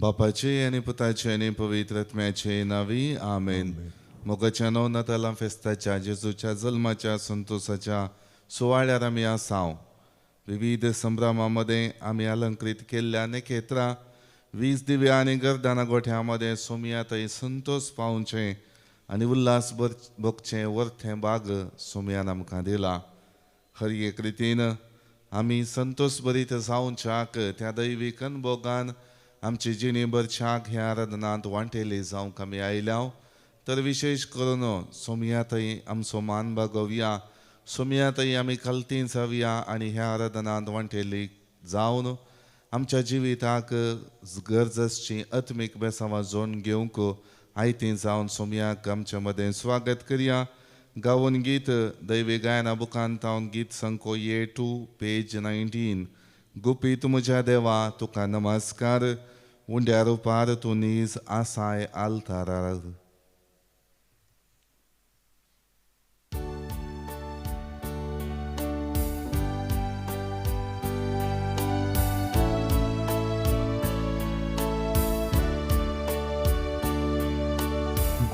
बापाचे आणि पुताचे आणि पवित्र आत्म्याचे नावी आमेन. मोगाच्या नवनाताला फेस्ताच्या जेजूच्या जन्माच्या संतोषाच्या सुवाळ्यार आमी आसाव. विविध संभ्रमामध्ये आम्ही अलंकृत केल्ल्या अनेक क्षेत्रां 20 दिव्या आणि गर्दाना गोठ्यामध्ये सोमयातही संतोष पावचे आणि उल्हास भोगचे वरथे भाग सोमयान आमकां दिला. हर एक रितीन आमी संतोष भरीत जावच्याक त्या दैवीक अनुभोगान आमची जिणेभरच्याक ह्या आराधनांत वांटेली जावंक आमी आयल्या. तर विशेष करून सोमयातही आमचो मान भागोवया, सोमयातही आमी कल्तीन जावया आणि ह्या आराधनांत वांटेली जावन आमच्या जिविताक गरजेची आत्मीक बेसांवां जोडून घेवंक आयती जावन सोमयाक आमच्या मदें स्वागत करया. गावन गीत दैवी गायना बुकांत हांव गीत संको A2 पेज 19. गुपीत म्हज्या देवा तुका नमस्कार, उंड्या रुपार तूं नीज आसाय आल्तारार.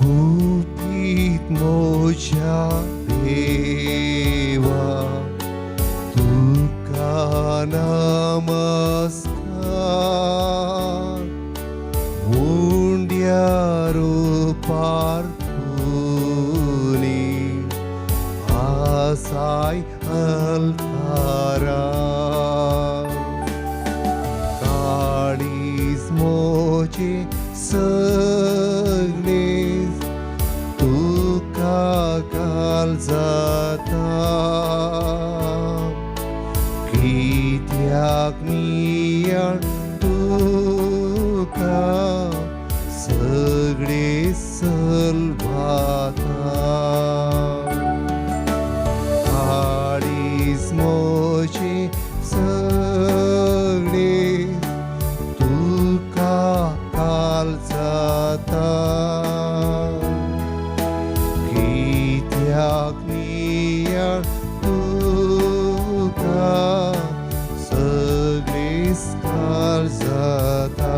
गुपीत मोच्या देवा तुका नमस्कार, उंड्या रुपार तुनी आसाय अल्तारार. काळीज मोचे सगळे तुका काल जाता, कित्याक नियाळ तुका सगळे सलभाता. काळीज मोचे सगळे तुका काल जाता, कित्याक नियाळ तुका सगळीच काल जाता.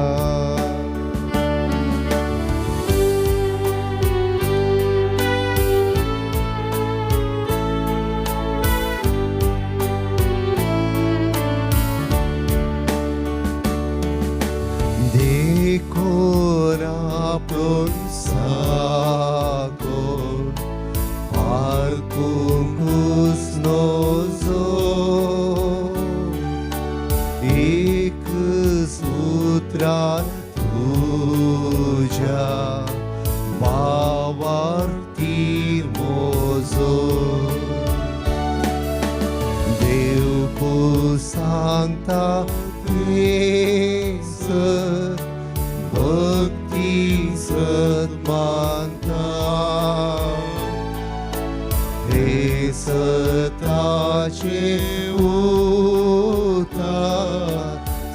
देखोन आपुण साकोन पारकूंक हुस्नो एक सूत्रान तुज्या बावार तीर मोजो. देव सांगता तेस भक्ती सत्मानता, हे सताचे उतार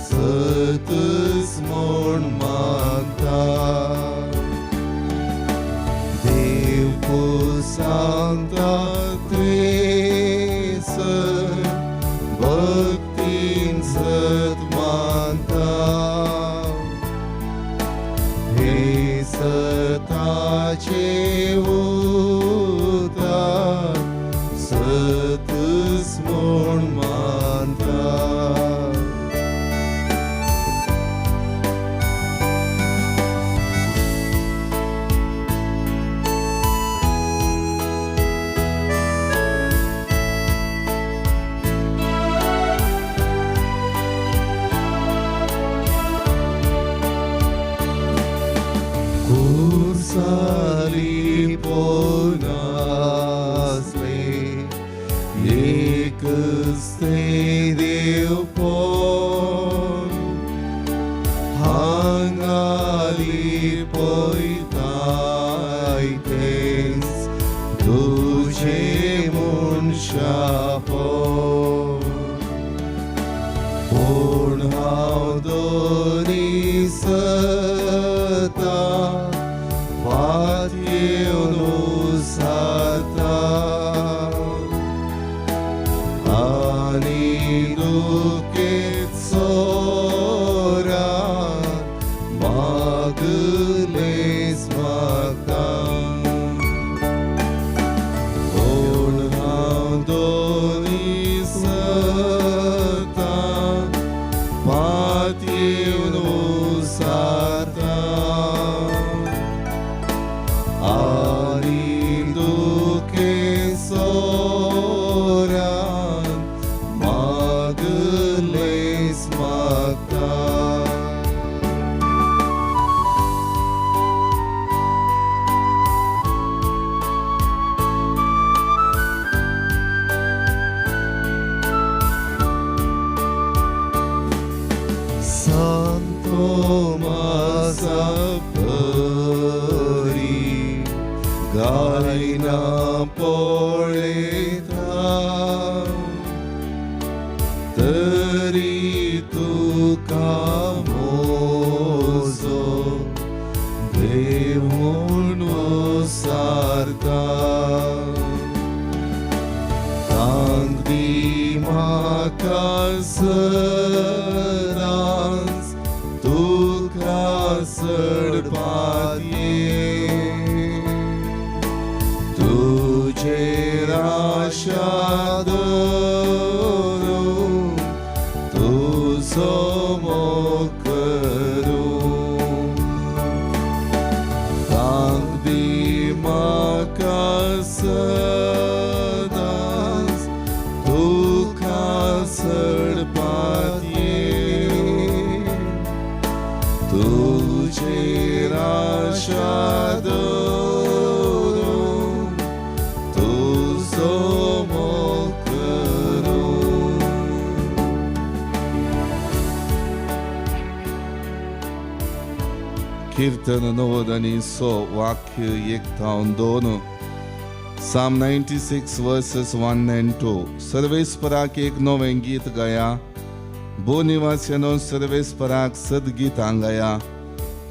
सतस म्हूण मानता. देव सांगता तेस भक्तीन सत्मानता, हे सताचे उतार सतस म्हूण मानता. कुर्साली पोनासले एकच ते देव पोन, हांगाली पळयताय तेच तुझे मनशा पोन. पूण हांव दोनी सता वाद्योनो साता, आनी दुखेत सोरा देवनो साता आणि दुखे सोरान मागलेस मागता गायना पळेता तरी तुका मोजो देव म्हणून सारता सांगती म्हाका सदांच तुका सडपात तुझेर आशा दवरून तुजो मोग करून सांगती म्हाका सदांच तुका सडपात तुझेर आशा दवरून तुजो मोग करून कीर्तन 9 वाक्य 1-2 Psalm 96 verses 1 and 2 सर्वेस्पराक एक नवें गीत गाया भूनिवास्यानो सर्वेस्पराक सदगीतां गाया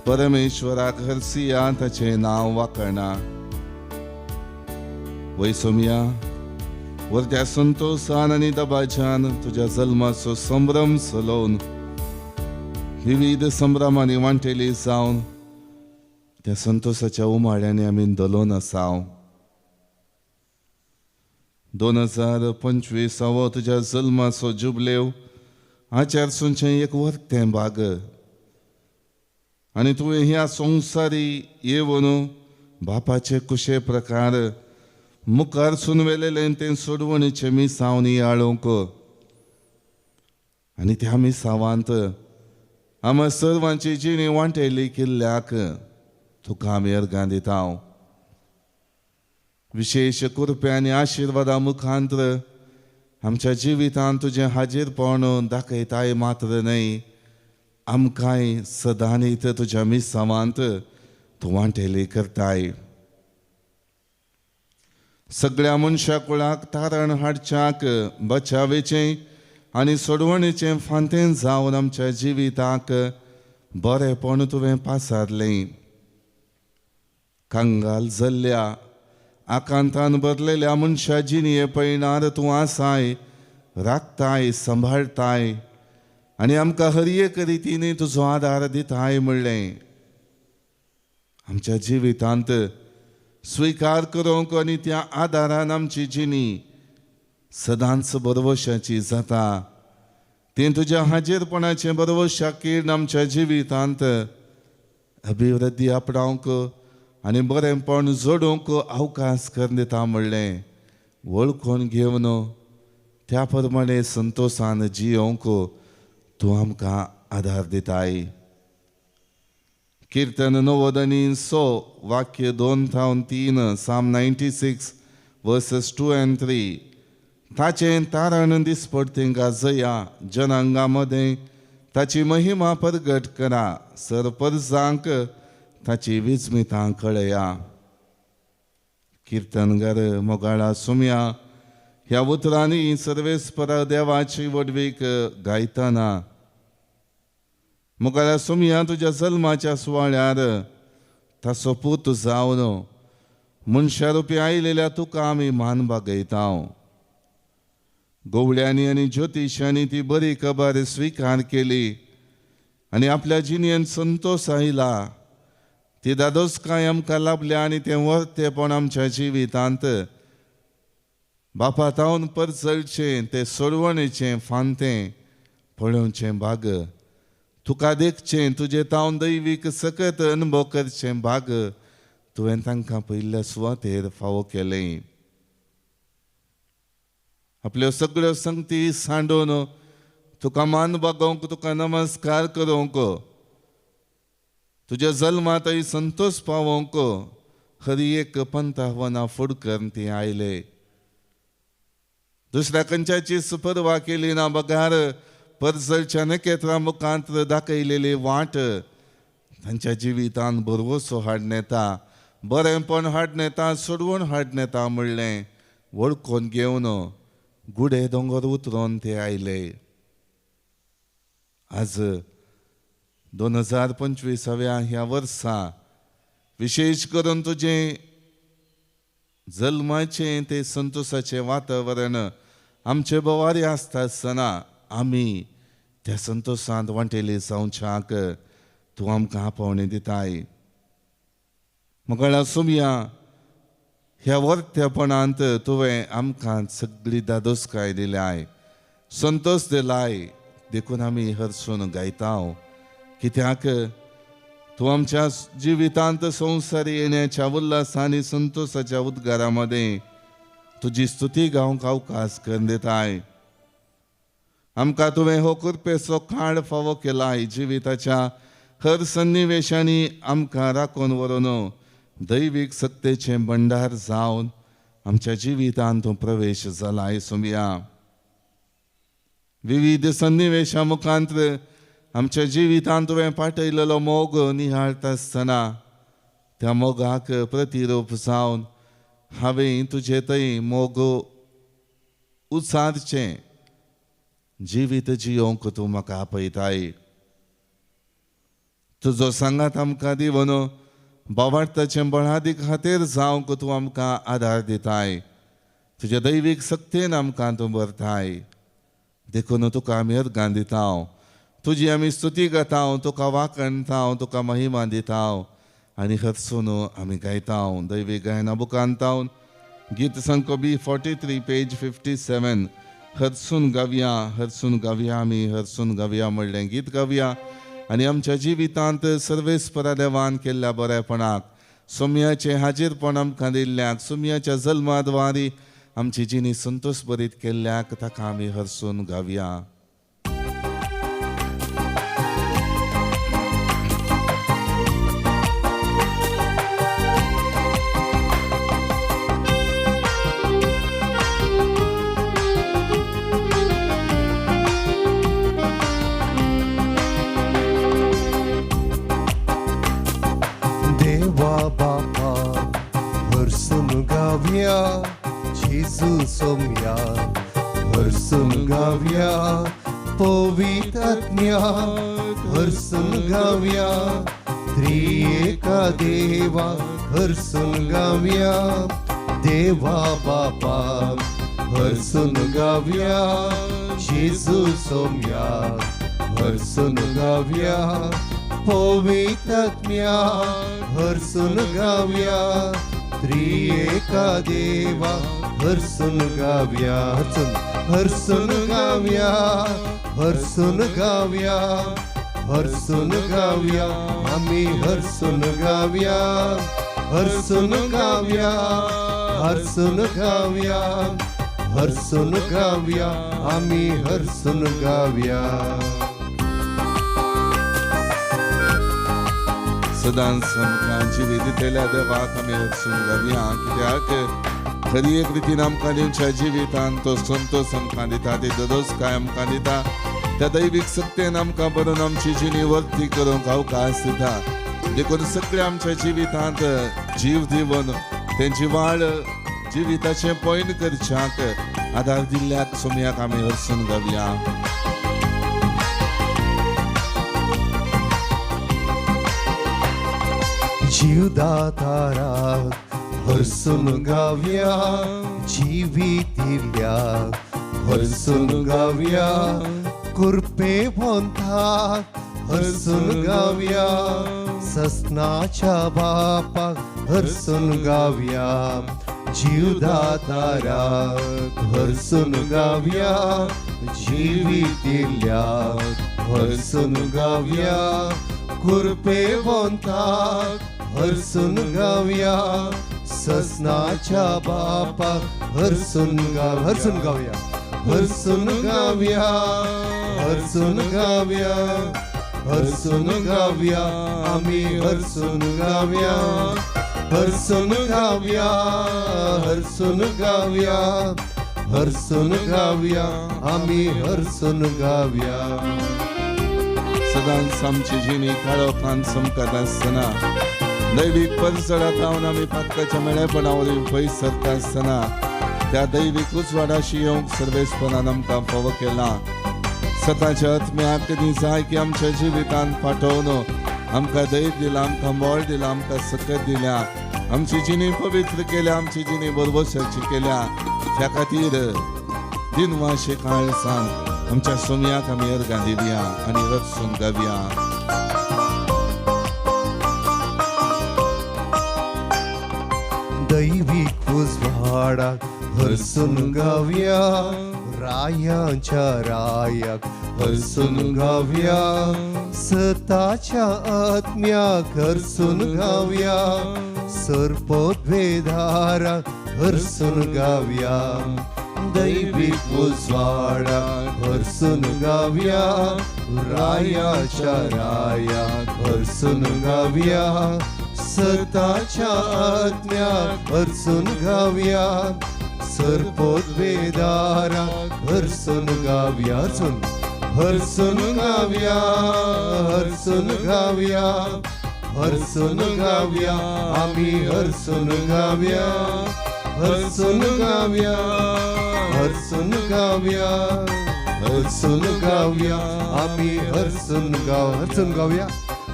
परमेश्वराक हरसिया ताचें नांव वाकणा वैसोमिया वरत्या संतोषान आनी दबाज्यान तुज्या जल्माचो संभ्रम चलोवन विविध संभ्रमांनी वांटेली जावन त्या संतोषाच्या उमाळ्यांनी आमी दलोन आसाव 2025 तुज्या जल्माचो जुबलेव आचारसूनचें एक वर्तें भाग आनी तुवें ह्या संवसारी येवन बापाचे कुशे प्रकार मुखार सून वेलेलें तें सोडवणीचें मिसांव नियाळोवंक आनी त्या मिसावांत आमी सर्वांची जिणी वांटेली किल्ल्याक तुका आमी अर्गां दिताव विशेष कृपे आनी आशिर्वादा मुखांतर आमच्या जिवितांत तुजें हाजीरपण दाखयताय मात्र न्हय आमकांय सदांनीत तुज्या मिसावांत तूं वांटेली करताय सगळ्या मनशा कुळाक तारण हाडच्याक बचावेचें आनी सोडवणेचें फांतें जावन आमच्या जिविताक बरेंपण तुवें पासारलें कांगाल जल्ल्या आकांतान भरलेल्या मनशा जिणये पळयणार तूं आसाय राखताय सांबाळताय आनी आमकां हर एक रितीन तुजो आदार दिताय म्हणलें आमच्या जिवितांत स्विकार करूंक आनी त्या आदारान आमची जिणी सदांच बरवशाची जाता तें तुज्या हाजीरपणाचें बरवशाकीर आमच्या जिवितांत अभिवृद्धी आपणावंक आनी बरेंपण जोडूंक अवकाश कर दिता म्हणलें वळखून घेवन त्या प्रमाणे संतोषान जियोंक तूं आमकां आदार दिताय कीर्तन 9 वाक्य 2-3 Psalm 96 verses 2 and 3 ताचें तारण दिसपडतें गाजया जनांगांमध्ये ताची महिमा प्रगट करा सरपरजांक ताची विस्मितां कळया कीर्तनगार मोगाळा सुम्या ह्या उतरांनी सर्वेस्पर देवाची वडवीक गायतना मोगाळा सुम्या तुज्या जल्माच्या सुवाळ्यार ताचो पूत जावन मनशा रुपी आयलेल्या तुका आमी मान बागयताव गोवळ्यांनी आनी ज्योतिशांनी ती बरी खबर स्विकार केली आनी आपल्या जिणेन संतोष आयला ती दादोसकाय आमकां लाभल्या आनी तें वर्तेपण आमच्या जिवितांत बापातावन परचळचें तें सोडवणेचें फांतें पळोवचें भाग तुका देखचें तुजे तावन दैवीक सकत अनुभव करचें भाग तुवें तांकां पयल्या सुवातेर फावो केलें. आपल्यो सगळ्यो संगती सांडून तुका मान बागोवंक तुका नमस्कार करूंक तुज्या जल्मांतय संतोष पावोवंक खरी एक पंथावना फुडकर ती आयले. दुसऱ्या खंयच्याची सुपरवा केली ना बगार परसलच्या नखेत्रां मुखांत दाखयलेली वाट तांच्या जिवितांत बरवसो हाडून येता, बरेंपण हाडून येता, सोडवून हाडून येता म्हणलें वळखून घेवन गुडे दोंगर उतरोवन ते आयले. आज 2025व्या ह्या वर्सा विशेष करून तुजें जल्माचें ते संतोषाचें वातावरण आमचे बोवारी आसता आसतना आमी त्या संतोशांत वांटेली जावच्याक तूं आमकां आपोवणें दिताय. म्हाका सुमया ह्या वर्त्यापणांत तुवें आमकां सगळी दादोसकाय दिल्याय, संतोष दिलाय, देखून आमी हरसून गायता. कित्याक तूं आमच्या जिवितांत संवसारी येण्याच्या उल्हास आनी संतोषाच्या उद्गारामध्ये तुजी स्तुती गावंक अवकाश करून दिताय. आमकां तुवें हो कृपेचो काळ फावो केलाय. जिविताच्या हर सन्निवेशांनी आमकां राखून व्हरून दैवीक सत्तेचें भंडार जावन आमच्या जिवितांत तूं प्रवेश जालाय. सुमया विविध सन्निवेशा मुखांत आमच्या जिवितांत तुवें पाठयलेलो मोग निहाळटा आसतना त्या मोगाक प्रतिरूप जावन हांवें तुजे थंय मोग उसारचें जिवीत जियोंक तूं म्हाका आपयताय. तुजो सांगात आमकां दिवन भावार्थाचें बळादी खातीर जावंक तूं आमकां आदार दिताय. तुज्या दैवीक सक्तेन आमकां तूं भरताय. देखून तुका आमी अर्गां दिता, तुजी आमी स्तुती करता, तुका वाखणता, तुका महिमा दिता आनी हरसून आमी गायता. दैवीक गायना बुकांत गीत संक B43 पेज 57 हरसून गावया आमी हरसून गावया म्हणलें गीत गावया आनी आमच्या जिवितांत सर्वेस्परा देवान केल्ल्या बरेपणाक, सुमयाचें हाजीरपण आमकां दिल्ल्याक, सुमयाच्या जल्माद्वारी आमची जिणी संतोष बरीत केल्ल्याक ताका आमी हरसून गावया. जेजू सोम्या हरसून गावया, पवित्रात्म्या हरसून गावया, त्रिएका देवा हरसून गावया, देवा बापा हरसून गावया, जेजू सोम्या हरसून गावया, पवित्रात्म्या हरसून गावया, त्रिएका देवा हरसून गावया, हरसून गावया, हरसून गावया, हरसून गावया, आमी हरसून गावया, हरसून गावया, हरसून गावया, हरसून गावया, आमी हरसून गावया. सदांच आमकां जिवीत दिलेल्या देवाक आमी हरसून गावया. कित्याक खरी एक रितीन आमकां दिवच्या जिवितांत तो संतोष आमकां दिता, ती ददोसकाय आमकां दिता, त्या दैवीक सक्तेन आमकां बरोवन आमची जिणी वर्ती करूंक अवकाश दिता. देखून सगळ्या आमच्या जिवितांत जीव दिवन तेंची वाड जिविताचें पयन करच्याक आदार दिल्ल्याक सुमयाक आमी हरसून गावया. जीवदाताराक हरसून गावया, जिवीत दिल्याक हरसून गावया, कृपेवंताक हरसून गावया, ससनाच्या बापाक हरसून गावया, जीवदाताराक हरसून गावया, जिवीत दिल्याक हरसून गावया कुरपेवंताक हरसून गावया ससनाच्या बापाक हरसून गावया हरसून गावया हरसून गावया हरसून गावया आम्ही हरसून गावया हरसून गावया हरसून गावया हरसून गावया आम्ही हरसून गावया सदांच आमची जिणी काळोखान समकत आसतना दैवीक परिसरात रावन आमी पातकाच्या मेळेपणावरील पयस सरता आसतना त्या दैवीक उजवाडाशी येवंक सर्वेस्परान आमकां फावो केला सताच्या आत्म्याक ती जाय की आमच्या जिवितांत पाठोवन आमकां धैर्य दिला आमकां बळ दिला आमकां सकत दिल्या आमची जिणी पवित्र केल्या आमची जिणी बरोबरची केल्या त्या खातीर दिनवाशे काळसान आमच्या सोम्याक आमी अर्गां दिवया आनी हरसून गावया दैविक उजवाडाक हरसून गावया रायांच्या रायाक हरसून गावया सताच्या आत्म्याक हरसून गावया सर्पोद्वेधाराक हरसून गावया दैविक उजवाडाक हरसून गावया रायाच्या रायाक हरसून गावया सताच्या आत्म्याक हरसून गावया सर्पोद्वेधाराक हरसून गावया हरसून गावया हरसून गावया हरसून गावया आम्ही हरसून गावया हरसून गावया हरसून गावया हरसून गावया आम्ही हरसून गावया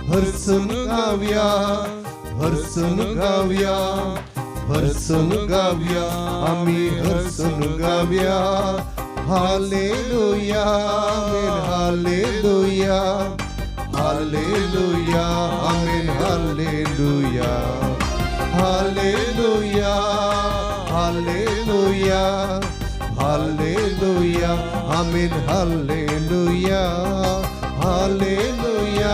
हरसून गावया हरसून गावया हरसून गावया आम्ही हरसून गावया hallelujah amen hallelujah hallelujah amen hallelujah hallelujah hallelujah hallelujah amen hallelujah hallelujah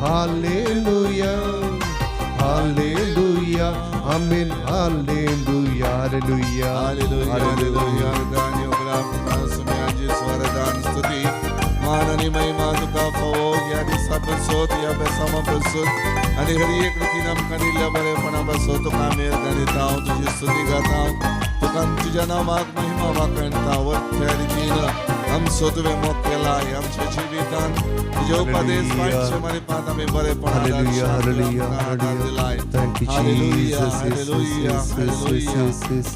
hallelujah hallelujah amen hallelujah hallelujah hallelujah गाणी उघडा सुम्याची स्वरदान स्तुती मान आणि महिमा तुका फावो या दिसा बसोत या बेसामा बसोत आणि हर एक रीतीन आमकां दिल्ल्या बरेपणा बसोत तुका आमी अर्गां तुझी स्तुती गाता तुका तुझ्या नामाक महिमा वाकणता वरच्या रितीन आमचो तुवें मोग केलाय आमच्या जिवितांत तुजे उपदेश वाटचे मारी पात आमी बरेपणा hallelujah hallelujah hallelujah thank you Jesus hallelujah hallelujah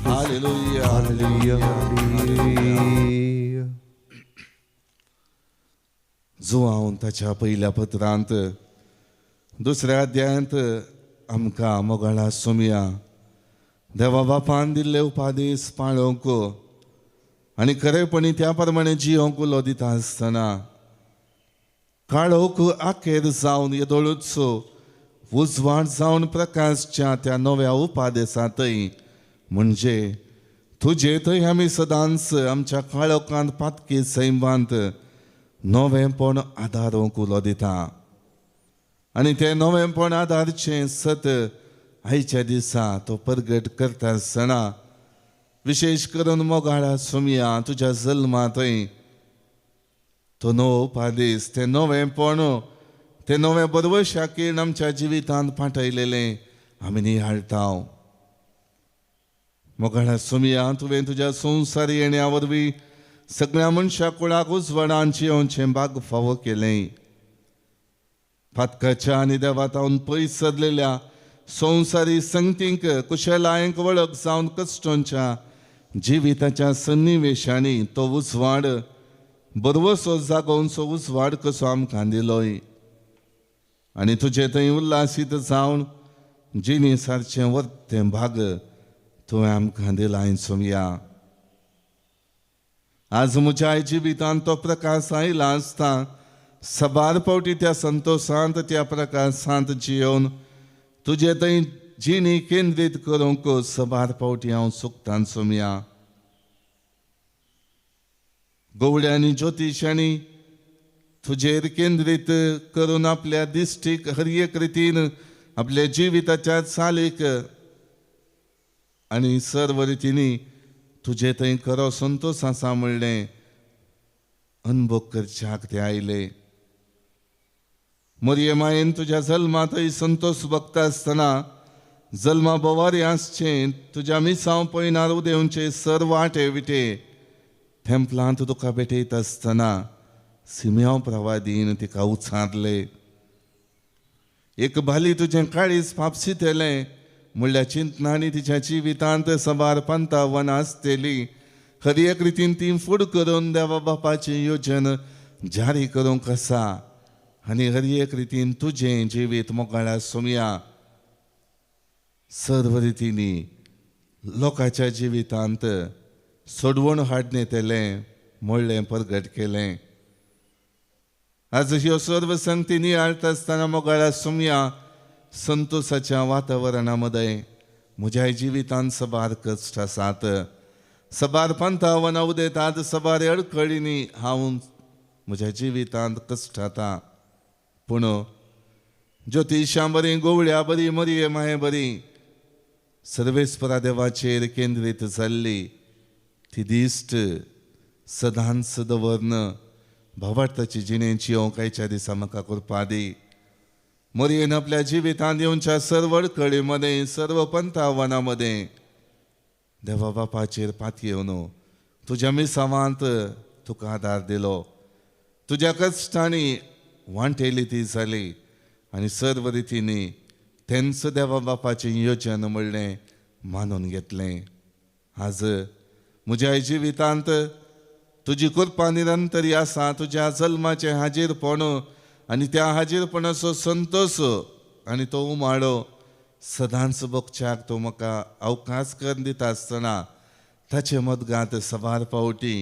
hallelujah hallelujah hallelujah जो हांव ताच्या पयल्या पत्रांत दुसऱ्या अध्यायांत आमकां मोगाळा सोमया देवा बापान दिल्ले उपादेश पाळोवंक आनी खरेपणी त्या प्रमाणे जियोंक उलो दिता आसतना काळोख आखेर जावन येदोळूचो उजवाड जावन प्रकाशच्या त्या नव्या उपादेशांतय म्हणजे तुजे थंय आमी सदांच आमच्या काळोखांत पातकी सैमांत नवेंपण आदारूंक उलो दिता आनी तें नवेंपण आदारचें सत आयच्या दिसा तो परगट करता आसतना विशेष करून मोगाळा सोमया तुज्या जल्मांतय तो नवो उपादेश तें नवेंपण तें नवें बरवशाकेन आमच्या जिवितांत पाठयलेलें आमी निहाळटा मोगाळा सोमया तुवें तुज्या संवसारी येण्या वरवीं सगळ्या मनशा कुळाक उजवाडांची येवचें भाग फावो केलें फातकाच्या आनी देवातावन पयस सरलेल्या संवसारी संगतींक कुशलायेंक वळख जावन कश्टांच्या जिविताच्या सन्निवेशांनी तो उजवाड बरवसो जागोवचो उजवाड कसो आमकां दिलोय आनी तुजे थंय उल्हासीत जावन जिणेसारचें वर्तें भाग तुवें आमकां दिलाय सोमया आज म्हज्या जिवितांत तो प्रकाश आयला आसता सबार फावटी त्या संतोशांत त्या प्रकाशांत जियोवन तुजे थंय जिणी केंद्रीत करूंक सबार फावटी हांव सुकतां सोमया गवड्यांनी ज्योतिशांनी तुझेर केंद्रित करून आपल्या दिश्टीक हर एक रितीन आपल्या जिविताच्या चालीक आणि सर्व रितींनी तुझे थंय खरो संतोष आसा म्हणलें अनुभव करच्याक ते आयले. मोरये मायेन तुझ्या जल्मा थंय संतोष बघता आसतना जल्मा बोवारी आसचें तुझ्या मिसांव पयनार उदेवचे सर्व वाटे विटे थेंपलांत तुका भेटयत आसतना सिम्याव प्रवादीन तिका उचारले. एक भाली तुझें काळीज फापसितेलें म्हणल्यार चिंतनांनी तिच्या जिवितांत सबार 55 आसतेली हर एक रितीन ती फूड करून देवा बापाची योजन जारी करूंक आसा आनी हर एक रितीन तुझें जिवीत मोगाळ्या सोमया सर्व रितींनी लोकांच्या जिवितांत सोडवण हाडून येतलें म्हणलें प्रगट केलें. आज ह्यो सर्व संगती नियाळटा आसतना मोगाळ्या सोमया संतोषाच्या वातावरणामध्ये म्हज्या जिवितांत सबार कश्ट आसात, सबार 55 उदेतात, सबार अडखळींनी हांव म्हज्या जिवितांत कश्ट आता. पूण ज्योतिशां बरी, गोवळ्या बरी, मोरये माये बरी, सर्वेस्परा देवाचेर केंद्रीत जाल्ली ती दिश्ट सदांच दवरन भावार्थाची जिणेची कांयच्या दिसा म्हाका करपा दी. मोरयेन आपल्या जिवितांत येवच्या सर्व अडखळीमध्ये सर्व 55 देवा बापाचेर पातयेवन तुज्या मिसावांत तुका आदार दिलो, तुज्या कश्टांनी वांटेली ती जाली आनी सर्व रितींनी तेंच देवा बापाचें योजन म्हणलें मानून घेतलें. आज म्हज्या जिवितांत तुजी कृपा निरंतरी आसा. तुज्या जल्माचें हाजीरपण आनी त्या हाजीरपणाचो संतोष आनी तो उमाळो सदांच भोगच्याक तो म्हाका अवकाश करून दिता आसतना ताचे मदगांत सबार फावटी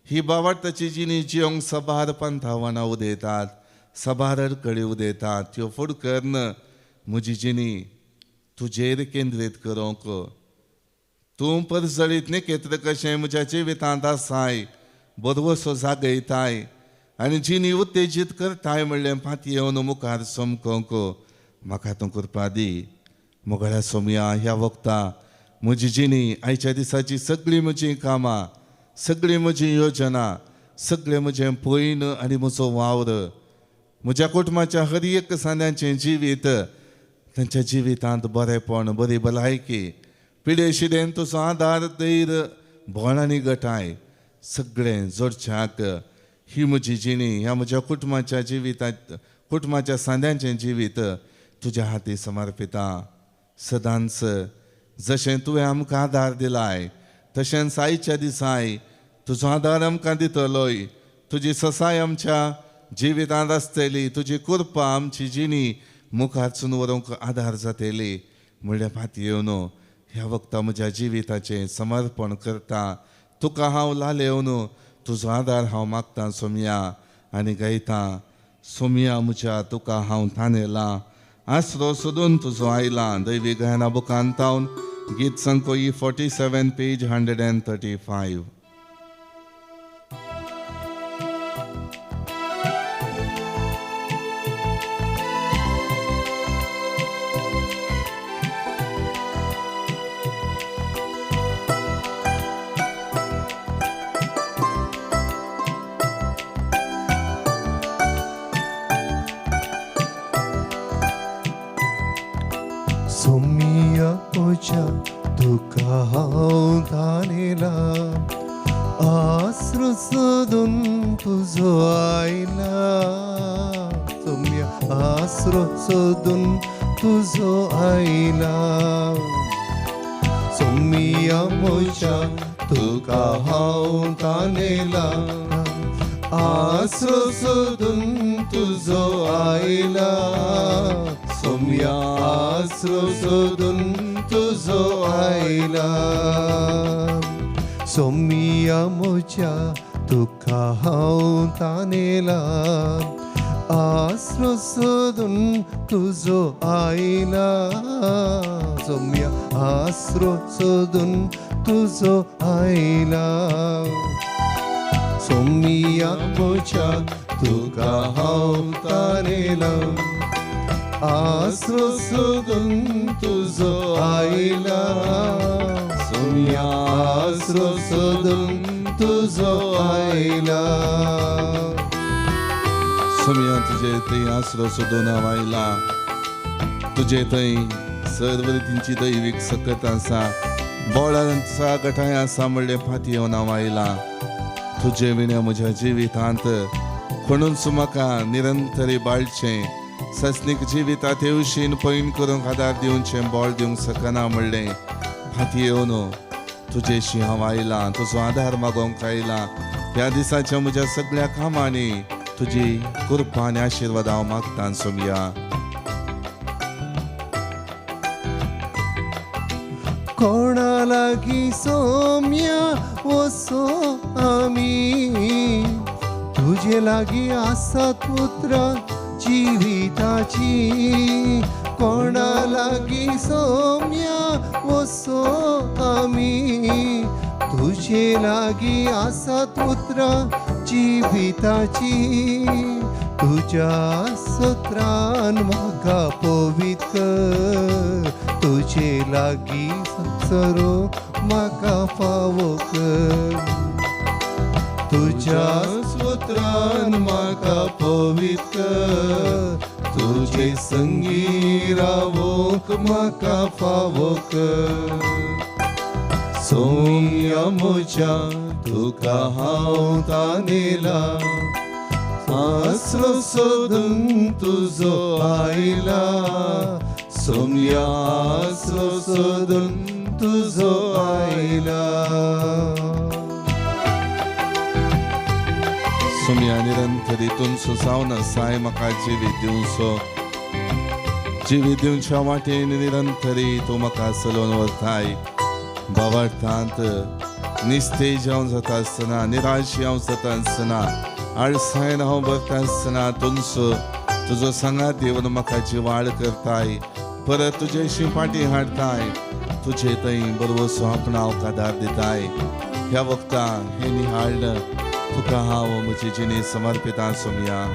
ही भावार्थाची जिणी जियोंक सबार 55 उदेतात, सबार अडखळी उदेतात, त्यो फूड करन म्हजी जिणी तुजेर केंद्रीत करूंक तूं परजळीत नेकेत्र कशें म्हज्या जिवितांत आसाय, बरवसो जागयताय आनी जिणी उत्तेजीत करताय म्हणलें पातयेवन मुखार समकोंक म्हाका तूं कृपा दी. मोगाळ्या सोमया ह्या वखता म्हजी जिणी आयच्या दिसाची सगळीं म्हजीं कामां, सगळीं म्हजी योजना, सगळें म्हजें पयन आनी म्हजो वावर, म्हज्या कुटुंबाच्या हर एक सांद्यांचें जिवीत, तांच्या जिवितांत बरेपण, बरी भलायकी, पिडे शिडेन तुजो आदार, धैर्य, भोळ आनी घटाय सगळें जोडच्याक ही म्हजी जिणी ह्या म्हज्या कुटुंबाच्या जिवितांत, कुटुंबाच्या सांद्यांचें जिवीत तुज्या हाती समर्पिता. सदांच जशें तुवें आमकां आदार दिलाय तशेंच आयच्या दिसाय तुजो आदार आमकां दितलोय. तुजी ससाय आमच्या जिवितांत आसतली, तुजी कृपा आमची जिणी मुखारसून व्हरूंक आदार जातली म्हणल्यार पातयेवन ह्या वखता म्हज्या जिविताचें समर्पण करता. तुका हांव लालेवन तुजो आदार हांव मागतां सोमया आनी गायतां. सोमया म्हज्या तुका हांव थानेलां, आसरो सोदून तुजो आयलां. दैवी गायना बुकांत हांव गीत संकोई 47 पेज 135. सोमया म्हज्या तुका हांव थानेलां, आसरो सोदून तुजो आयलां. सोमया आसरो सोदून तुजो आयलां. सोमया म्हज्या तुका हांव थानेलां, आसरो सोदून तुजो आयलां. सोमया आसरो सोदून तुजो आयलां. सोमया म्हज्या तुका हांव थानेलां, आसरो सोदून तुजो आयलां. सोमया आसरो सोदून तुजो आयलां. सोमिया म्हज्या तुका हांव ताणेला आसरो सोदून तुजो आयला सोमिया आसरो सोदून तुजो आयला सोमिया तुजे थंय आसरो सोदून हांव आयला तुजे थंय सर्व रितींची दैवीक सकत आसा बोळांचा गठाय आसा म्हणले फाटी येवन हांव आयला तुजे विण्या म्हज्या जिवितांत म्हणूनच म्हाका निरंतरी बाळचें सस्नीक जिवितांत येवशीन पैन करूंक आदार दिवचें बोळ दिवंक सकना म्हणलें फाटी येवन तुजेशी हांव आयला तुजो आदार मागोवंक आयला ह्या दिसाच्या म्हज्या सगळ्या कामांनी तुजी कृपा आनी आशिर्वाद हांव मागतां सोमिया कोणा लागीं सोम्या वसो आमी तुजे लागीं आसात उतरां जिविताची कोणा लागीं सोम्या वसो आमी तुजे लागीं आसात उतरां जिविताची तुज्या सोत्रान म्हाका पवित कर तुजे लागीं सरो म्हाका फावो कर तुज्या सोत्रान म्हाका पवित कर तुजे संगी रावोंक म्हाका फावो कर सोमिया म्हज्या तुका हांव ताणेला आसरो सोदून तुजो आयला सोमिया आसरो सोदून तुजो आयला सोमिया निरंतरीतून सुसावन साय म्हाका जिवीत दिवचो जिवीत दिवच्या वाटेन निरंतरी तूं म्हाका चलोवन व्हरताय भावार्थांत निस्तेज हांव जाता आसतना निराश हांव जाता आसतना आळसायन हांव भरता आसतना तुजो सांगात देवन म्हाका जिवाळ करताय परत तुजेशी फाटी हाडताय तुजे थंय बरोवसो आपणाक आदार दिताय ह्या वक्ता हे निहाळण तुका हांव म्हजी जिणी समर्पितां सोमिया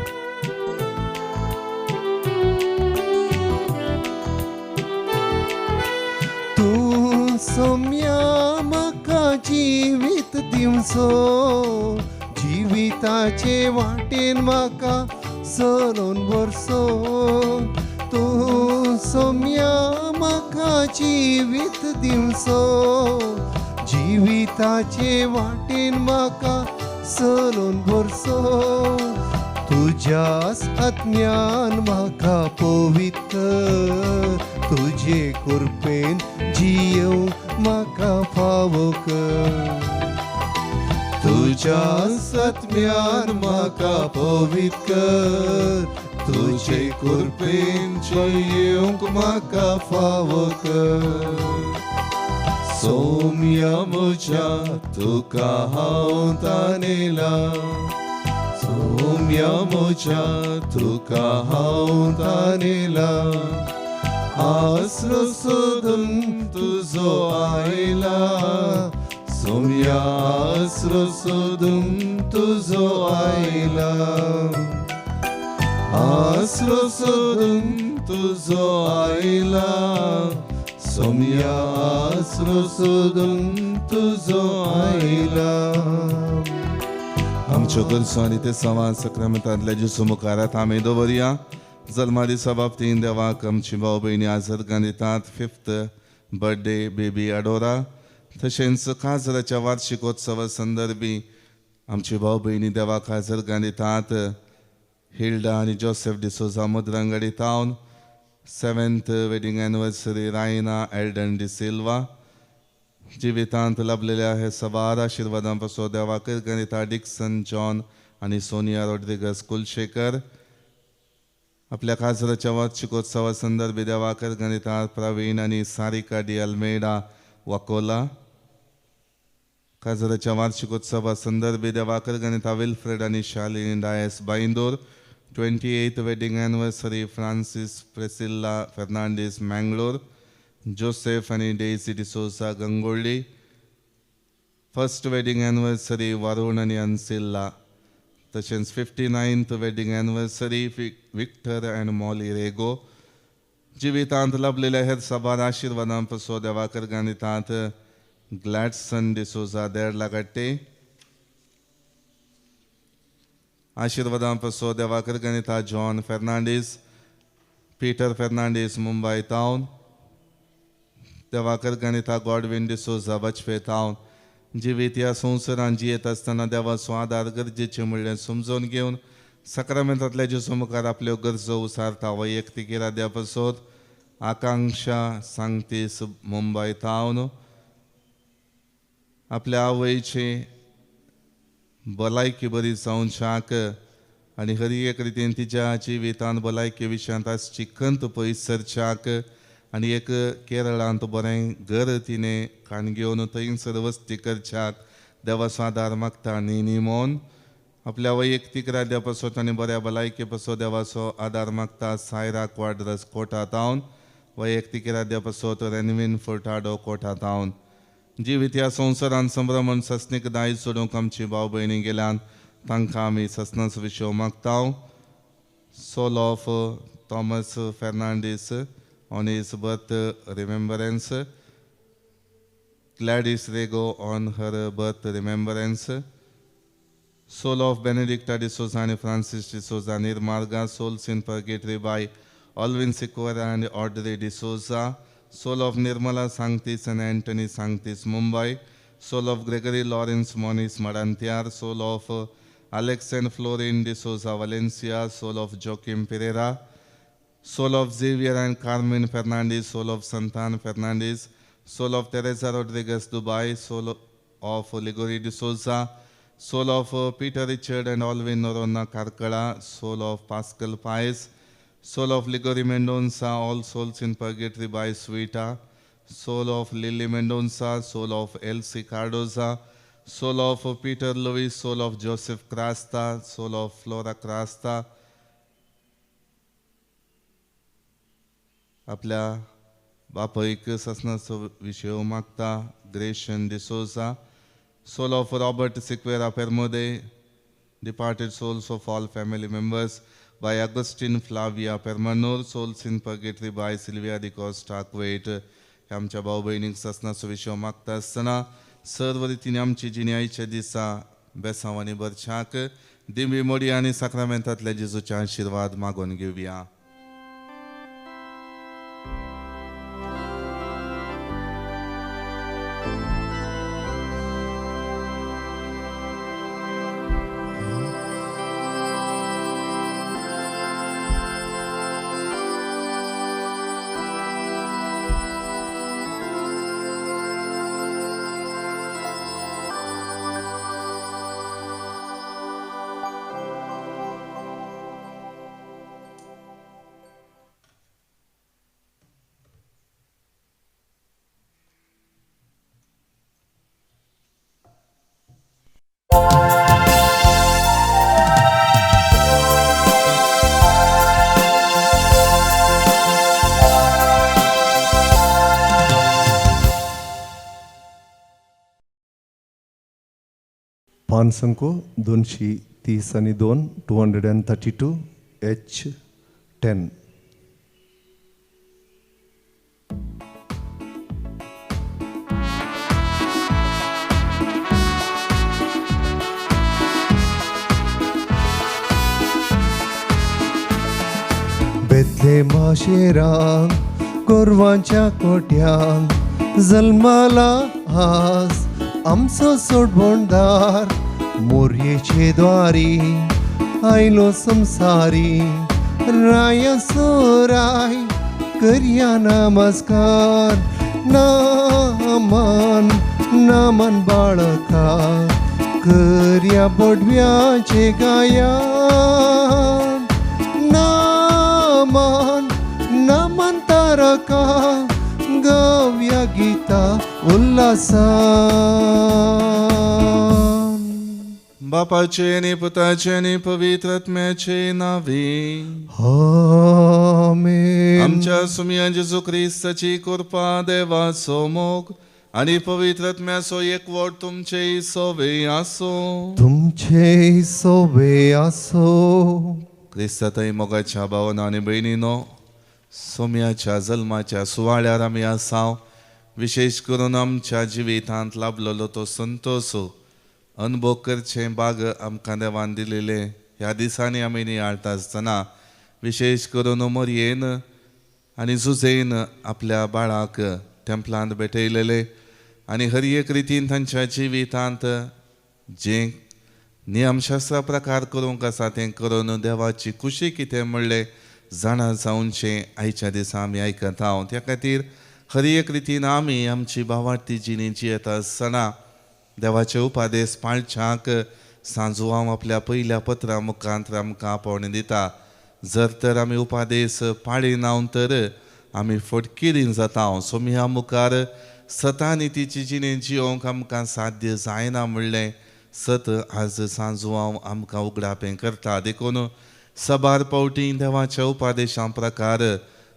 तूं सोम्या म्हाका जिवीत दिवचो जिविताचे वाटेन म्हाका चलोवन व्हरचो तूं सोम्या म्हाका जिवीत दिवचो जिविताचे वाटेन म्हाका चलोवन व्हरचो तुज्याच आत्म्यान म्हाका पवित तुजे कृपेन जियेवंक म्हाका फावो कर तुज्याच आत्म्यान म्हाका पवित कर तुजे कृपेन जियेवंक म्हाका फावो कर सोमिया म्हज्या तुका हांव ताणेला सोम्या म्हज्या तुका हांव ताणेला आसरो सोदून तुजो आयला सोम्या आसरो सोदून तुजो आयला आसरो सोदून तुजो आयला सोम्या आसरो सोदून तुजो आयला आमच्यो गरजो आनी ते संवाद सक्रामेंतांतल्या जेजू मुखारात आमी दवरया जल्मा दिसा बाबतीन देवाक आमची भाव भयणी आजरगां दितात 5th बर्थडे बेबी अडोरा तशेंच काजराच्या वार्षिकोत्सवा संदर्भी आमची भाव भयणी देवाक आजरगां दितात हिल्डा आनी जोसेफ डिसोजा मुद्रंगडी टावन 7th wedding anniversary Raina Eldon D'Silva जिवितांत लाभलेल्या हे सवार आशिर्वादांपासून देवाक गणिता डिक्सन जॉन आणि सोनिया रॉड्रिगस कुलशेखर आपल्या काजराच्या वार्षिकोत्सवा संदर्भी देवाक गणिता प्रवीण आणि सारिका डी अल्मेडा वाकोला काजराच्या वार्षिकोत्सवा संदर्भी देवाक गणिता विल्फ्रेड आणि Shalini Dias Byndoor 28th wedding anniversary Francis Priscilla first wedding anniversary Varun आणि अन्सिलला. तशेंच 59th wedding anniversary Victor and Molly Rego. जिवितांत लाभलेल्या हेर सबार आशीर्वादां पासो देवाकर गाणितात ग्लॅडसन डिसोजा देडला गट्टे. आशीर्वादां पासो देवाकर गाणिता John Fernandes, Peter Fernandes Mumbai town. देवाकर गाणिता गॉडविन डिसोजा बचपे टाउन. जिवीत ह्या संवसारांत जियेत आसतना देवाचो आदार गरजेचें म्हणलें समजून घेवन सक्रामेंतांतल्या जेजू मुखार आपल्यो गरजो उसारता. वैयक्तीक इराद्या पासत आकांक्षा सांगतीस मुंबई टाउन. आपल्या आवयची भलायकी बरी जावच्याक आनी हर एक रितीन तिच्या जिवितांत भलायकी विशयांत आसची खंत पयस सरच्याक आनी एक केरळांत बरें घर तिणें काण घेवन थंयसर वस्ती करच्याक देवाचो आदार मागता. आनी निमोन आपल्या वैयक्तीक राज्या पासत आनी बऱ्या भलायकी पासत देवाचो आदार मागता. सायरा क्वाड्रस कोटा टाउन. वैयक्तीक राज्या पासत रेनविन फुर्टाडो कोटा टाउन. जिवीत ह्या संवसारांत संभ्रमण सस्नीक दायज सोडूंक आमची भाव भयणी गेल्यान तांकां आमी सस्नस विशो मागता. Soul of Thomas Fernandes on his birth remembrance. Gladys Rego on her birth remembrance. Soul of Benedicta de Souza and Francis de Souza Nirmarga, souls in purgatory by Alvin Sikora and Audrey de Souza. Soul of Nirmala Sanctis and Anthony Sanctis Mumbai. Soul of Gregory Lawrence Moniz Marantiar. Soul of Alex and Florin de Souza Valencia. Soul of Joaquim Pereira. Soul of Xavier and Carmen Fernandez. Soul of Santan Fernandez. Soul of Teresa Rodriguez Dubai. Soul of Ligori de Souza. Soul of Peter Richard and Alvin Norona Karkala. Soul of Pascal Paez. Soul of Ligori Mendonça. All souls in purgatory by Suita. Soul of Lily Mendonça. Soul of Elsie Cardoza. Soul of Peter Louis. Soul of Joseph Crasta. Soul of Flora Crasta. आपल्या बापयक ससनाचो विशय मागता. Gracian D'Souza. Soul of Robert Sequeira पेरमोदे. Departed souls of all family members by Augustine Flavia Permanur. Souls in purgatory by Sylvia de Costa Kuwait. आमच्या भाऊ भयणीक ससनाचो विशय मागता आसतना सर्व रितीने आमची जिन्यायच्या दिसा बेसांवांनी भरच्याक दिमी मोडी आनी साक्रामेंतांतल्या जेजूचे आशीर्वाद मागून घेवया. पान संको 232 232 H10. बेथलेमा शेरांग गोरवांच्या कोट्यांग जल्माला आज आमचो सोडवणदार मोरयेचे द्वारी आयलो संसारी राया सोराय करया नमस्कार नामान नामान बाळका करया बोडव्याचे गायन नामान नामान तारका गव्या गीता उल्हासान. बापाचे आणि पुताचे आणि पवित्र आत्म्याचे नावे. आमेन. आमच्या सुमिया जेजू ख्रिस्ताची कृपा देवाचो मोग आणि पवित्रत्म्याचो एकवट तुमचे सोबे आसो. तुमचे सोबे आसो. क्रिस्तातय मोगाच्या भावना आणि बहिणीनो, सोम्याच्या जल्माच्या सुवाळ्यार आमी आसाव. विशेष करून आमच्या जिवितांत लाभलेलो तो संतोष अनुभव करचे भाग आमकां देवान दिलेले ह्या दिसांनी आमी नियाळटा आसतना विशेष करून मोरयेन आनी जुजेन आपल्या बाळाक टेंपलांत भेटयलेले आनी हर एक रितीन तांच्या जिवितांत जें नियमशास्त्रा प्रकार करूंक आसा तें करून देवाची खुशी कितें म्हणलें जाणा जावनचें आयच्या दिसा आमी आयकत आहोत. त्या खातीर हर एक रितीन आमी आमची भावार्थी जिणी जियेता आसतना देवाचे उपादेश पाळच्याक सांजू हांव आपल्या पयल्या पत्रा मुखांत आमकां आपोवणें दिता. जर तर आमी उपादेश पाळिना तर आमी फटकिरीं जाता. सोम्या मुखार सता नितीची जिणे जियोंक आमकां साध्य जायना म्हणलें सत आज सांजू हांव आमकां उगडापें करता. देखून सबार पावटी देवाच्या उपादेशां प्रकार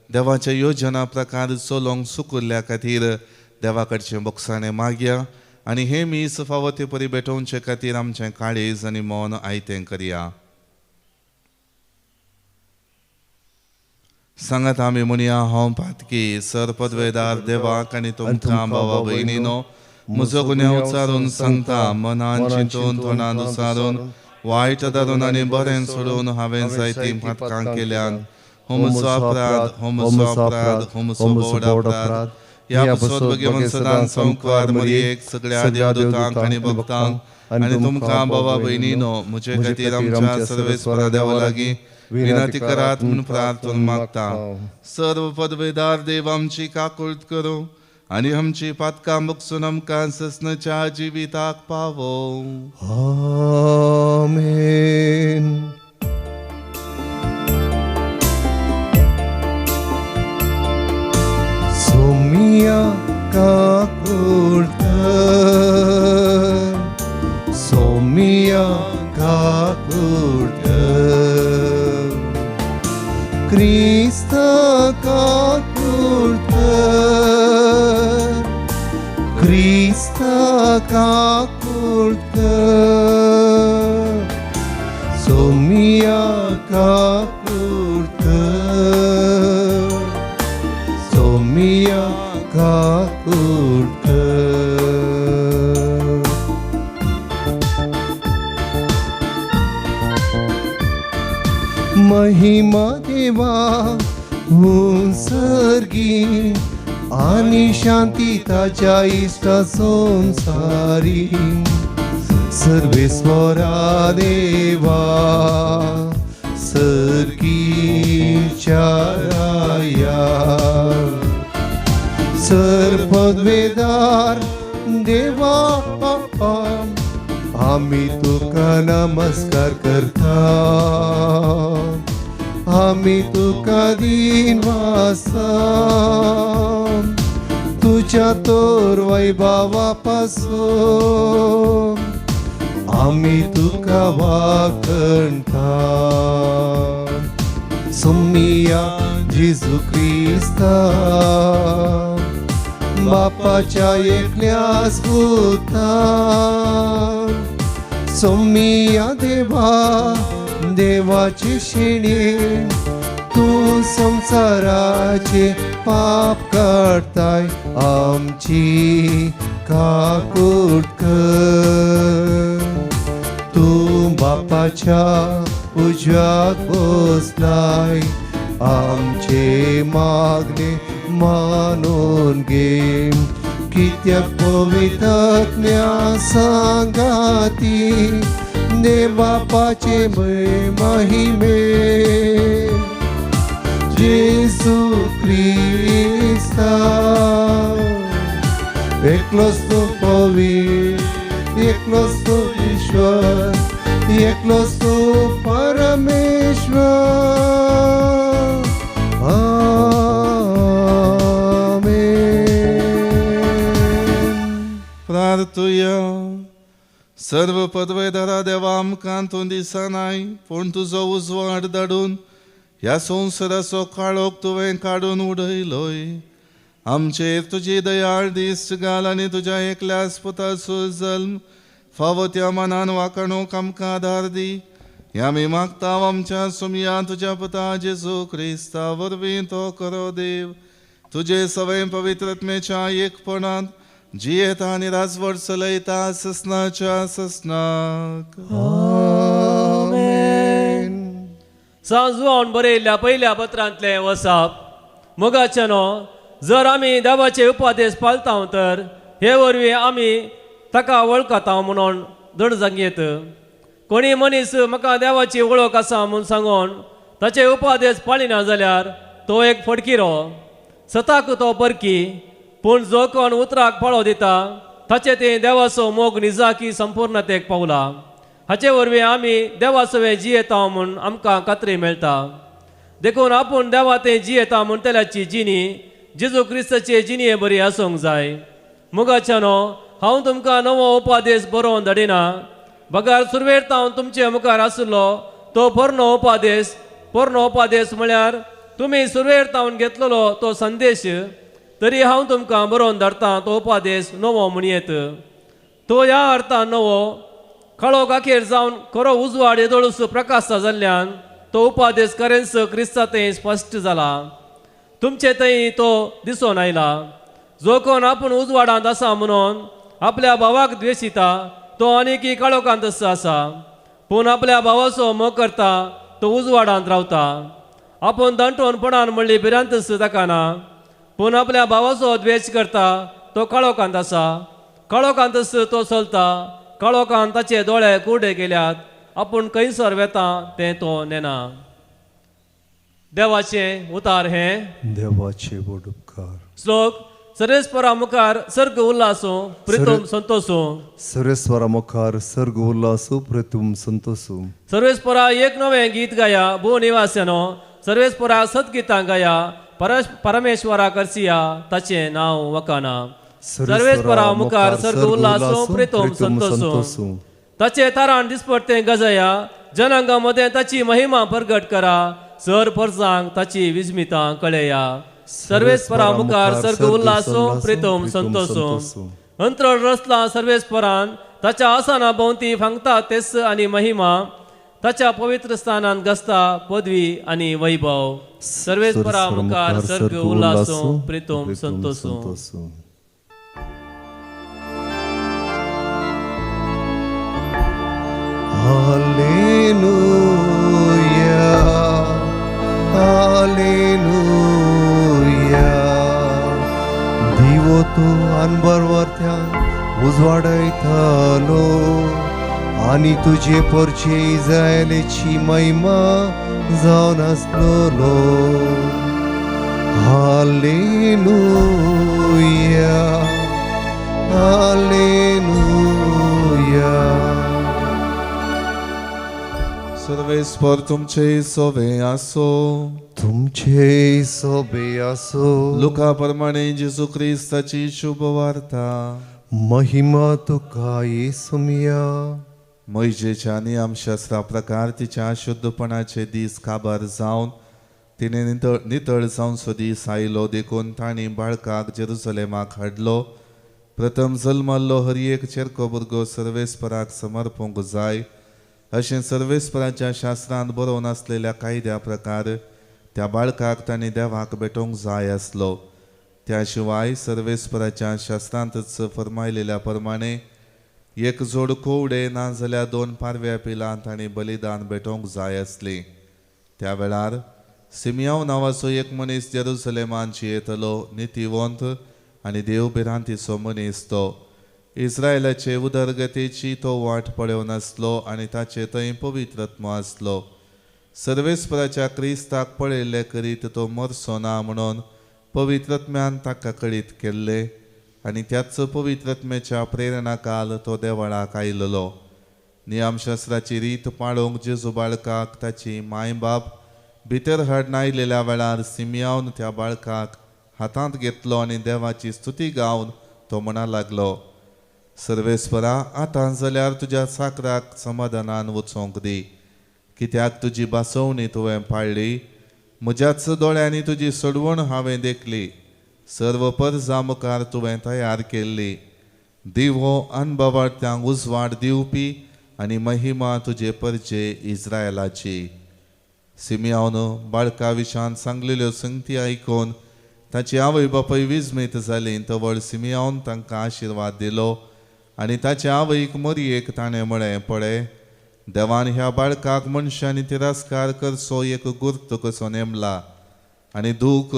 देवाच्या योजना प्रकार चलोवंक सुकुल्ल्या खातीर देवा कडचें मोगसाणें मागया आनी हे मीस फावो ते परी भेटोवचे खातीर आमचें काळीज आनी मौन आयतें करया. सांगात आमी म्हणया हांव पातकी सर पदवेदार देवाक आनी तुमकां भावा भयणीनो म्हजो गुन्यांव उचारून सांगता. मनान चिंतून तोंडान उसारून वायट धरून आनी बरें सोडून हांवें जायतीं पातकां केल्यान हो म्हजो अपराध, हो म्हजो अपराध, हो म्हजो व्हड अपराध. ह्या पसोत सदां संकवार मरयेक सगळ्या देवदूतांक आनी भक्तांक आनी तुमकां भावा भयणीनो म्हजे खातीर आमच्या सर्वेस्वरा देवा लागीं विनंती करात म्हूण प्रार्थना मागता. सर्व पदवेदार देव आमची काकूळट करूं आनी आमची पातकां मुगसून आमकां ससनाच्या जिविताक पावो. आमेन. सोमिया काकूळट, सोमिया काकूळट, क्रिस्त काकूळट, क्रिस्त काकूळट, सोमिया काकूळट, सोमिया काकूळट. महिमा देवा सर्गी आणि शांती ताच्या इष्ट संसारी सर्वेश्वरा देवा सर्गीच्या राया सर्पद्वेदार देवा आम्ही तुका नमस्कार करता. आम्ही तुका दिनवासा तुझ्या तोर वैभवापासून आम्ही तुका वाकणता. सोमिया जेजू क्रिस्ता बापाच्या एकल्यास पुता. सोमिया देवा देवाची शेणी तू संसाराचे पाप काढताय आमची काकूट कर. तू बापाच्या उजव्यात बसलाय आमचे मागणे मानून घे. कित्याक पवित्रत्म्या सांगाती देवापाचे महिमे जेजू क्रिस्ता एकलोच तो पवित्र एकलोच तो ईश्वर एकलोच तो परमेश्वर. प्रार्थुया. सर्व पदवेदारा देवा आमकां तूं दिसनाय पूण तुजो उजवाड धाडून ह्या संवसाराचो काळोख तुवें काडून उडयलोय आमचेर तुजी दयाळ दिश्ट घाल आनी तुज्या एकल्याच पुताचो जल्म फावो त्या मनान वाकणूक आमकां आदार दी. ह्या आमी मागता आमच्या सुमया तुज्या पुता जेजू क्रिस्ता वरवीं तो करो देव. तुजे सवय पवित्रत्मेच्या एकपणांत जियेता आनी राजवट चलयता ससनाच्या ससनाक. सांजुआवन बरयल्ल्या पयल्या पत्रांतले वसाप. मोगाच्यानो, जर आमी देवाचे उपादेश पाळता तर हे वरवीं आमी ताका वळखता म्हणून दड जांगेत. कोणी मनीस म्हाका देवाची वळख आसा म्हूण सांगून ताचे उपादेश पाळिना जाल्यार तो एक फडकिरो. सताक तो परकी, पूण जो कोण उतराक पाळो दिता ताचे ते देवाचो मोग निजाकी संपूर्णतेक पावला. हाचे वरवीं आमी देवासोवे जियेता म्हूण आमकां खात्री मेळटा. देखून आपूण देवा तें जियेता म्हणटल्याची जिणी जेजू क्रिस्ताचे जिणये बरी आसूंक जाय. मुगाच्यानो, हांव तुमकां नवो उपादेश बरोवन धाडिना. बगार सुरवेरतावन तुमचे मुखार आसलो तो पोरनो उपादेश म्हळ्यार तुमी सुरवेरतावन घेतलेलो तो संदेश. तरी हांव तुमकां बरोवन धाडटां तो उपादेश नवो म्हणयेत. तो ह्या अर्थान नवो, काळोख आखेर जावन खरो उजवाड येदोळूस प्रकाशता जाल्ल्यान तो उपादेश खरेंच क्रिस्तांतय स्पश्ट जाला. तुमचे थंय तो दिसून आयला. जो कोण आपूण उजवाडांत आसा म्हणून आपल्या भावाक द्वेशिता तो आनीक काळोखांत आसा. पूण आपल्या भावाचो मोग करता तो उजवाडांत रावता. आपूण दंटोनपणान म्हणली भिरांतच ताका ना. पूण आपल्या भावाचो द्वेश करता तो काळोखांत आसा. काळोखांतच तो चलता. काळोखांत ताचे दोळे कुर्डे केल्यात. आपूण खंयसर वेता तें तो नेना. देवाचे उतार हे. देवाचे उपकार. श्लोक. सर्वेस्परा मुखार सर्ग उल्लासो प्रितम संतोषो. सर्वेस्वरा मुखार सर्ग उल्लासो प्रितम संतोषो. सर्वेस्परा एक नवें गीत गाया भूनिवास्यानो. सर्वेस्परा सतगितां गाया परमेश्वरा करसिया ताचे नांव वकाना. सर्वेस्परा मुखार सर्ग उल्लासो प्रितम संतोषो. ताचे तारान दिसपट्टे गजया. जनांगा मदें ताची महिमा प्रगट करा. सर परसांक ताची विस्मितां कळया. सर्वेस्परा मुखार सर्ग उल्लासो प्रितम संतोषो. अंतरळ रचला सर्वेस्परान. ताच्या आसना भोंवती फांगता तेस आनी महिमा. ताच्या पवित्र स्थानांत गसता पदवी आनी वैभव. सर्वेस्परा मुखार सर्ग उल्लासो प्रितम संतोषो. Hallelujah, hallelujah. दिवो तू अनबरवरत्यान उजवाडयतलो आनी तुजे परचे इस्रायेलीची महिमा जावन आसलो. Hallelujah, hallelujah. सर्वेस्पर तुमचे सोवे आसो. तुमचे सोबे आसो. लुका प्रमाणे जेजू क्रिस्ताची शुभ वार्ता. महिमा तुका येसुमिया. मोइजेच्या नियमशास्त्रा प्रकार तिच्या शुद्धपणाचे दीस काबार जावन तिने नितळ जावन दीस आयलो. देखून तांणी बाळकाक जेरुसलेमाक हाडलो. प्रथम जल्मल्लो हर एक चेरको भुरगो सर्वेस्पराक समर्पूंक जाय अशें सर्वेस्पराच्या शास्त्रांत बरोवन आसलेल्या कायद्या प्रकार त्या बाळकाक तांणी देवाक भेटोवंक जाय आसलो. त्या शिवाय सर्वेस्पराच्या शास्त्रांतच फरमायलेल्या प्रमाणे एक जोड कोवडे ना जाल्यार 2 पारव्या पिलां तांणी बलिदान भेटोवंक जाय आसली. त्या वेळार सिमियोन नांवाचो एक मनीस जेरुसलेमांत येतलो. नितीवंत आनी देवभिरांतीचो मनीस तो. इस्रायलाचे उदरगतेची तो वाट पळोवन आसलो आनी ताचे थंय पवित्रत्व आसलो. सर्वेस्पराच्या क्रिस्ताक पळयल्ले करीत तो मरचो ना म्हणून पवित्रत्म्यान ताका कळीत केल्ले आनी त्याच पवित्रत्मेच्या प्रेरणाकाल तो देवळाक आयिल्लो. नियमशास्त्राची रीत पाळूंक जेजू बाळकाक ताची माय बाप भितर हाडून आयिल्ल्या वेळार सिमियोन त्या बाळकाक हातांत घेतलो आनी देवाची स्तुती गावन तो म्हणा लागलो, सर्वेस्परा आतां जाल्यार तुज्या साकराक समाधानान वचोंक दी, कित्याक तुजी बासवणी तुवें पाळ्ळी. म्हज्याच दोळ्यांनी तुजी सोडवण हांवें देखली. सर्व परजा मुखार तुवें तयार केल्ली दिवो अनबवट्यांक उजवाड दिवपी आनी महिमा तुजे परजे इस्रायलाची. सिमियोन बाळका विशान सांगलेल्यो संगती आयकून ताची आवय बापूय विस्मीत जाली. तवळ सिमियोन तांकां आशिर्वाद दिलो आनी ताच्या आवयक मरियेक ताणें म्हळें, पळय, देवान ह्या बाळकाक मनशांनी तिरस्कार करचो एक गुर्त कसो नेमला आनी दूख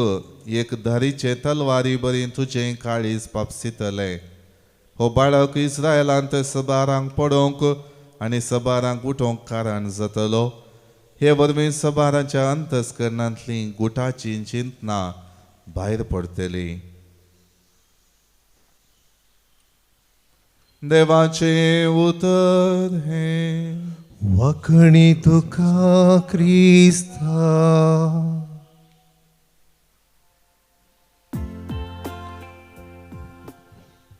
एक धारीचे तलवारी बरी तुजें काळीज पापसितले. हो बाळक इस्रायलांत सबारांक पडोवंक आनी सबारांक उठोवंक कारण जातलो. हे वरवीं सबाराच्या अंतस्करणांतली गुटाची चिंतना भायर पडटली. देवाचे उतर हे वखणी तुका क्रिस्ता.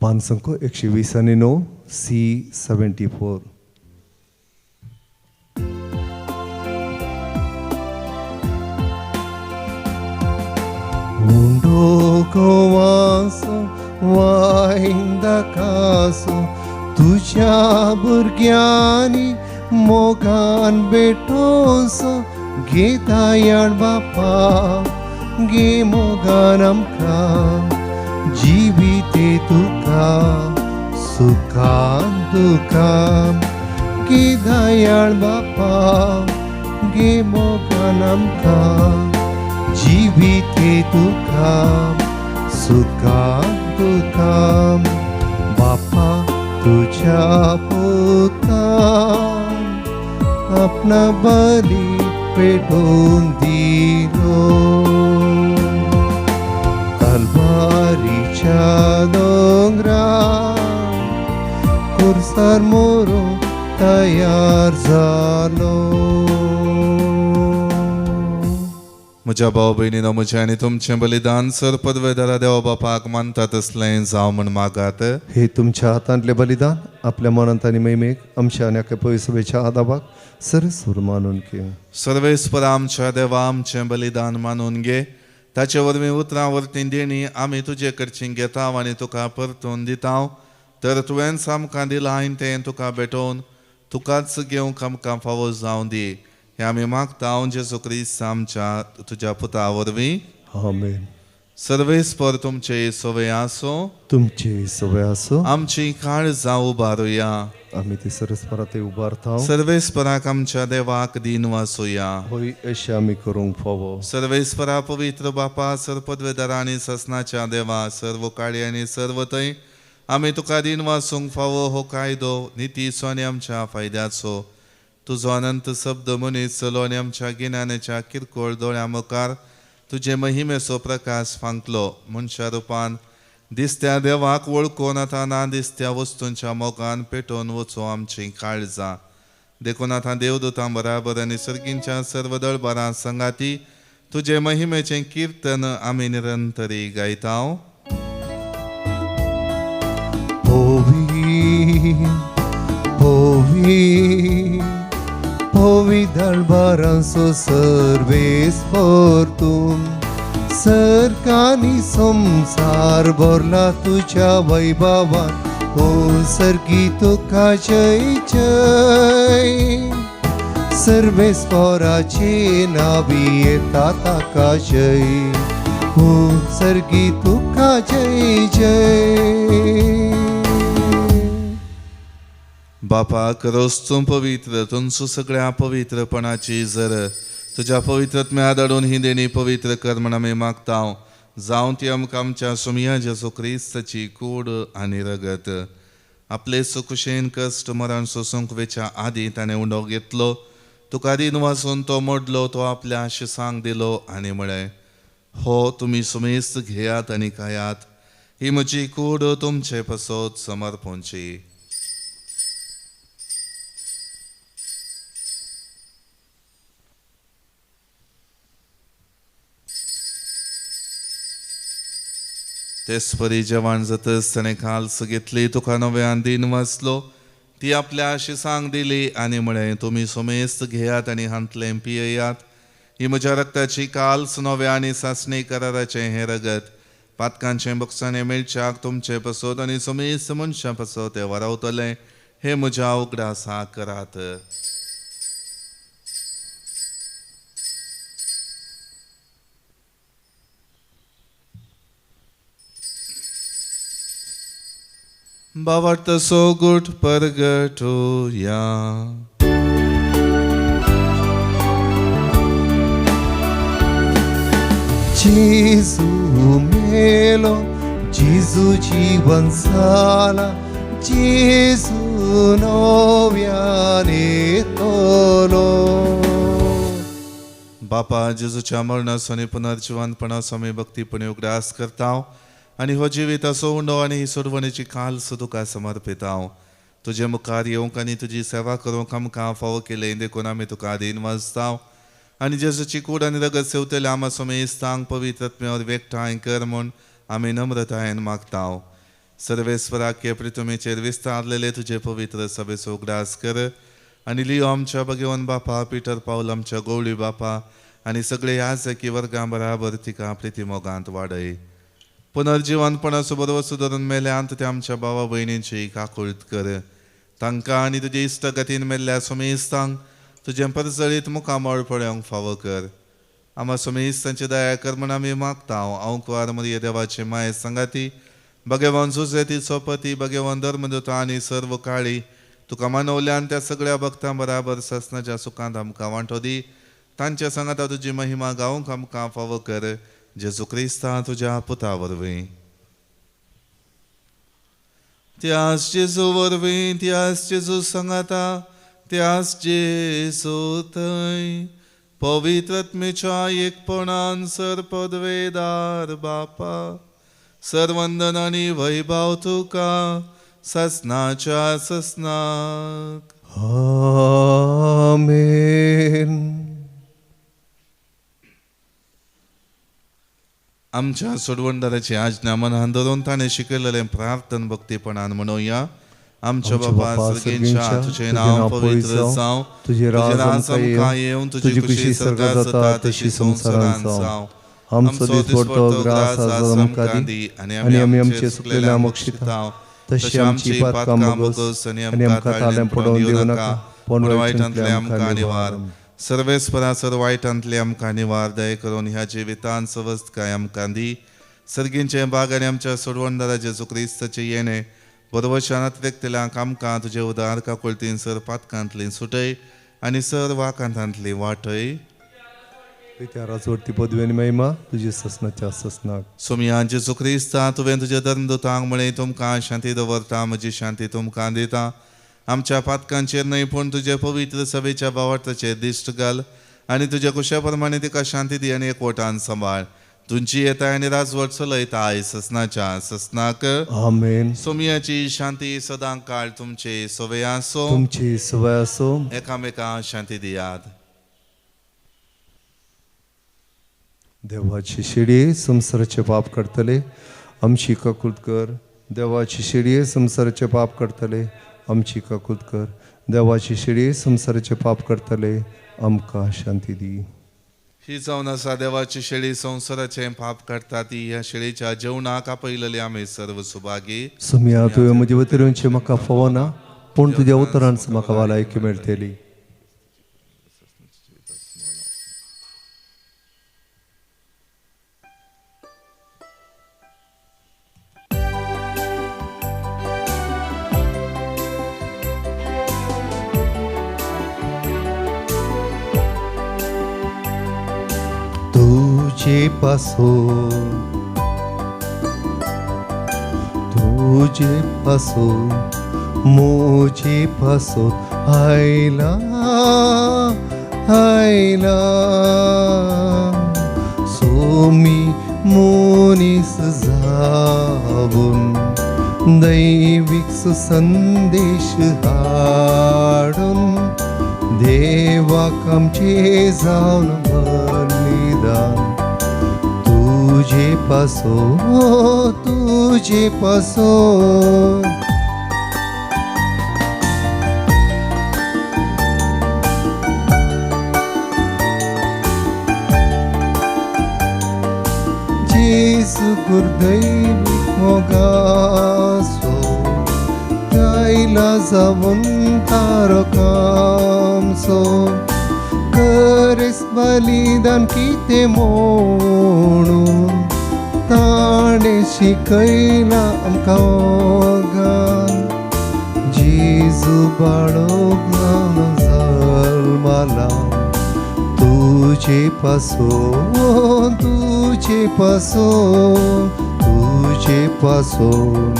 पान संख्या 129 C74. गोवासो वायंदकासो तुझ्या भुरग्यांनी मोगान बेटोसो गे दयाळ बापा गे मोगान आमकां जिविते तुका सुखान दुखान गे दयाळ बापा गे मोगान आमकां जिविते तुका सुखान दुखान. बापा तुझ्या पुतान आपणा बली पेटून दिलो कल्वारीच्या दोंगरार कुर्सार मोरो तयार जालो. म्हज्या भाव भयणीनो, म्हजें आनी तुमचें बलिदान सर पदवेदारा देवा बापाक मानता तसलें जावं म्हण मागात. हे तुमच्या हातांतले बलिदान आपल्या मनांत आनी मैमेक आमच्या आनी आख्या पयसभेच्या आदाबाक सरसूर मानून घे. सर्वेस्पर आमच्या देवा आमचें बलिदान मानून घे. ताचे वरवीं उतरां वर्ती देणी आमी तुजे कडचीं घेता आनी तुका परतून दिता. तर तुवें आमकां दिलां आनी तें तुका भेटोवन तुकाच घेवंक आमकां फावो जावं दी. हे आमी मागता जेजू क्रिस्त आमच्या तुज्या पुता वरवीं. आमेन. सर्वेस्पर तुमचे सोवे आसो. तुमचे सवय आसो. आमची काळजां उबारुया. आमी ते सरस्वरात उबारता. सर्वेस्पराक आमच्या देवाक दिन वासुया. होय अशें आमी करूंक फावो. सर्वेस्परा पवित्र बापा सर्पद्वेदारा आनी ससनाच्या देवा सर्व काळी आनी सर्व थंय आमी तुका दिन वासूंक फावो हो कायदो नितीचो आनी आमच्या फायद्याचो. तुजो अनंत शब्द मनीस चलो आनी आमच्या गिन्यानाच्या किरकोळ दोळ्या मुखार तुजे महिमेचो प्रकाश फांकलो. मनशा रुपान दिसत्या देवाक वळखून आतां ना दिसत्या वस्तूंच्या मोगान पेटोवन वचो आमची काळजां. देखून आतां देवदूतां बराबर आनी सर्गींच्या सर्व दळबारां संगाती तुजे महिमेचें किर्तन आमी निरंतरी गायता. Povi दळबारांचो सर्वेस परतून सरकानी संसार भरला तुझ्या वैभवान. हो सर्गी तुका जय जय. सर्वेस्पराचे नावी येता ताका जय. हो सर्गी तुका जय जय. बापाक रोजचो पवित्र तुमचो सगळ्या पवित्रपणाची जर तुज्या पवित्रत्म्या धाडून ही देणी पवित्र कर म्हण आमी मागता. जावं ती आमकां आमच्या सुमया जेजू क्रिस्ताची कूड आनी रगत. आपले सुखुशेन कश्ट मरण सोसूंक वेच्या आदी ताणें उंडो घेतलो. तुका दिन वाचून तो मोडलो. तो आपल्या शिसांक दिलो आनी म्हळें, हो तुमी सुमेस्त घेयात आनी खायात. ही म्हजी कूड तुमचे पासत समर्पणची. तेसपरी जेवण जातच ताणें खालस घेतली. तुका नव्यान दिन वाचलो. ती आपल्या शिसांक दिली आनी म्हळें, तुमी सुमेस्त घेयात आनी हांतलें पियेयात. ही म्हज्या रक्ताची काल्स नव्या आनी सासणी कराराचें हें रगत पातकांचे बक्षाने मेळच्याक तुमचे पसोत आनी समेस्त मनशां पसो ते वरावतले हे म्हज्या उगडासा करात. बावट सोगुट परगटूया. जेजू मेलो, जेजू जीवन जाला, जेजू नव्याने तोलो. बापा जेजूच्या मरणासो आनी पुनर्जिवनपणासो आमी भक्तीपणे उगडास करता आनी हो जिवीत असो उंडो आनी ही सोडवणेची काल सो तुका समर्पिता. तुजे मुखार येवंक आनी तुजी सेवा करूंक आमकां फावो केले देखून आमी तुका आदीन वाजता आनी जेजूची कूड आनी रगत सेवतले आमा समेस्तांक पवित्र आत्म्यावर वेगठांय कर म्हूण आमी नम्रतायेन मागता. सर्वेस्वराक प्रितुमेचेर विस्तारलेले तुजे पवित्र सभेचो उगडास कर आनी लियो आमच्या भगवान बापा, पिटर पाऊल आमच्या गवळी बापा आनी सगळे याजकी वर्गां बराबर तिका प्रिती मोगांत वाडय. पुनर्जिवनपणाचो बरोबर सुदारून मेल्यांत ते आमच्या भावा भयणींची काकुळट कर. तांकां आनी तुजे इश्टगतीन मेल्ल्या समेस्तांक तुजें परजळीत मुखामळ पळोवंक फावो कर. आमा समेस्तांची दया कर म्हूण आमी मागता. अंकवार मरिये देवाचे माये संगाती, भगवान सुसेतीचो पती, भगवान धर्मदूता आनी सर्व काळी तुका मानवल्यान त्या सगळ्या भक्तां बराबर ससनाच्या सुखांत आमकां वांटो दी. तांच्या सांगाता तुजी महिमा गावंक आमकां फावो कर. जेजू क्रिस्ता तुज्या पुता वरवीं. त्याच जेजू वरवीं, त्याच जेजू सांगाता, त्याच जेजू थंय पवित्र आत्मेच्या एकपणान सरपदवेदार बापा सर्वंदन आनी वैभव तुका ससनाच्या ससनाक. आमेन. आमच्या सोडवणदाराची आज्ञा मनान धरून ताणें शिकयलेलें प्रार्थन भक्तीपणान म्हणुया. आमच्या बापा सर्गेच्या तुझे नाव पवित्र जावं, तुझे राज आमकां येवं, तुझी खुशी स्वर्गात जाता तशी संवसारांत जावं. आमचो दिसपडटो ग्रास आज आमकां दी आनी आमी आमचे चुकलेल्या मोक्षिता तशी आमची पातकां मागोस आनी आमकां ताळ्यान पडोवन दिवं नाका, पण वायटांतले आमकां निवार. सर्वेस्परा सर्व वायटांतले आमकां निवार. दय करून ह्या जिवितांत सवस्त काय आमकां दी. सर्गींचे बाग आनी आमच्या सोडवणदारा जेजू क्रिस्ताचे येणे बरोवशानात व्यक्तील्यांक आमकां तुजे उदार काकुळतीन सर पातकांतली सुटय आनी सर वाकांतांतली वाटय. पित्या राजवटी पदवी आनी महिमा तुजी ससनाच्या ससनाक. सोमया जेजू क्रिस्ता तुवें तुज्या धर्मदूतांक म्हळें तुमकां शांती दवरता, म्हजी शांती तुमकां दिता. आमच्या पातकांचेर न्हय पूण तुजे पवित्र सभेच्या भावार्थाचेर दिश्ट घाल आनी तुज्या कुशा प्रमाणे तिका शांती दी आनी एकवटान सांबाळ. तुमची येताय आनी राजवट चलयता आयज ससनाच्या ससनाक. आमेन. सोमयाची शांती सदां काळ तुमचे सवय आसो. तुमची सवय असो. एकामेकांक शांती दियात. देवाची शिडी संसाराचे पाप करतले आमची काकुळट कर. देवाची शिडी संसाराचे पाप करतले आमची काकुळट कर. देवाची शिडी संसाराचे पाप करतले आमकां शांती दी. ही जावन आसा देवाची शेळी संवसाराचें पाप काडटा ती. ह्या शेळीच्या जेवणाक आपयलेले आमी सर्व सुभागी. सुम्या तुवें म्हजे उतरांची म्हाका फावो ना, पूण तुज्या उतरांच म्हाका भलायकी मेळटली. तुझे पासो मुझे पासो आयला आयला सोमी मोनीस जावून दैविक संदेश हाडून देवाक आमचे जावन बलिदान. तुझे पासो Jesu kurदैविक मोगासो गायला जाऊन तारो कामसो करेस बलिदान किते म्हणून ताणे शिकयला आमकां ओगान जेजू बाळोगान जल्माला तुझे पासून तुझे पासून तुझे पासून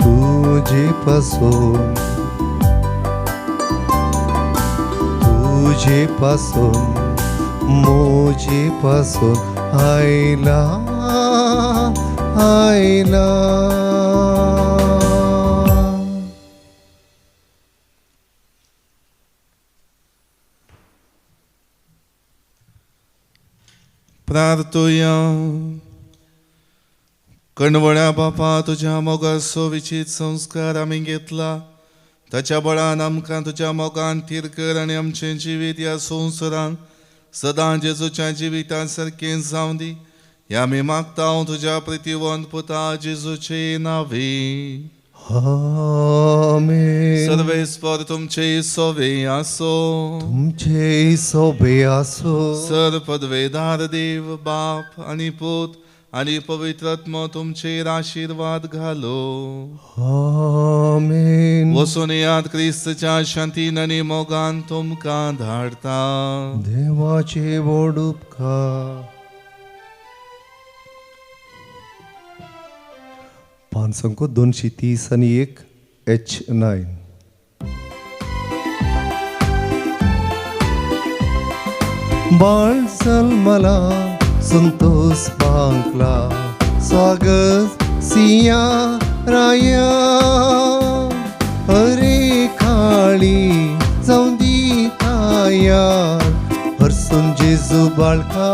तुझे पासून तुझे पासून मोजे पासून आयला आयला प्रार्थुया. कणवळ्या बापा तुझ्या मोगाचो विचित संस्कार आमी घेतला. ताच्या बळान आमकां तुज्या मोगान थीर कर आनी आमचें जिवीत ह्या संवसारांत सदां जेजूच्या जिविता सारकें जावं दी. हें आमी मागता हांव तुज्या प्रितीवंत पुता जेजूचे नांवी. आमेन. सर्वेस्पर तुमचे सोवे आसो. तुमचे सोबे आसो. सर पदवेदार देव बाप आनी पूत आनी पवित्र आत्मा तुमचेर आशीर्वाद घालो. आमेन. वचून याद क्रिस्तच्या शांतीन आनी मोगान तुमकां धाडता. देवाचे व्हड उपकार. पान संख्या 230 आणि 1 H9. बाळ जल्मला संतोष बांकला स्वागत सिया राया अरे खाळी जाऊं दी तायार हरसून जेजू बाळका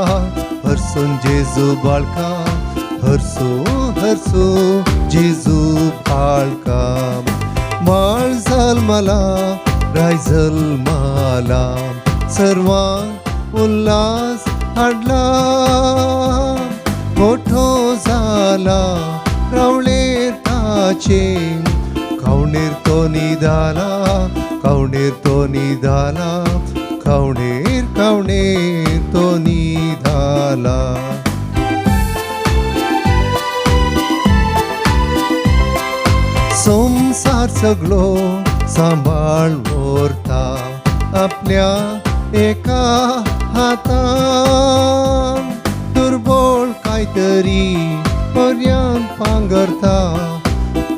हरसून जेजू बाळका हरसो हरसो जेजू बाळका बाळ जल्मला राय जल्माला सर्वांक उल्हास हाडला मोठो जाला रावळेर ताचे कावणेर तो निदाला कावणेर तो निदाला कावणेर कावणेर तो निदाला संसार सगळो सांभाळ व्हरता आपल्या एका हातान दुर्बळ कांयतरी पर्यान पांगरता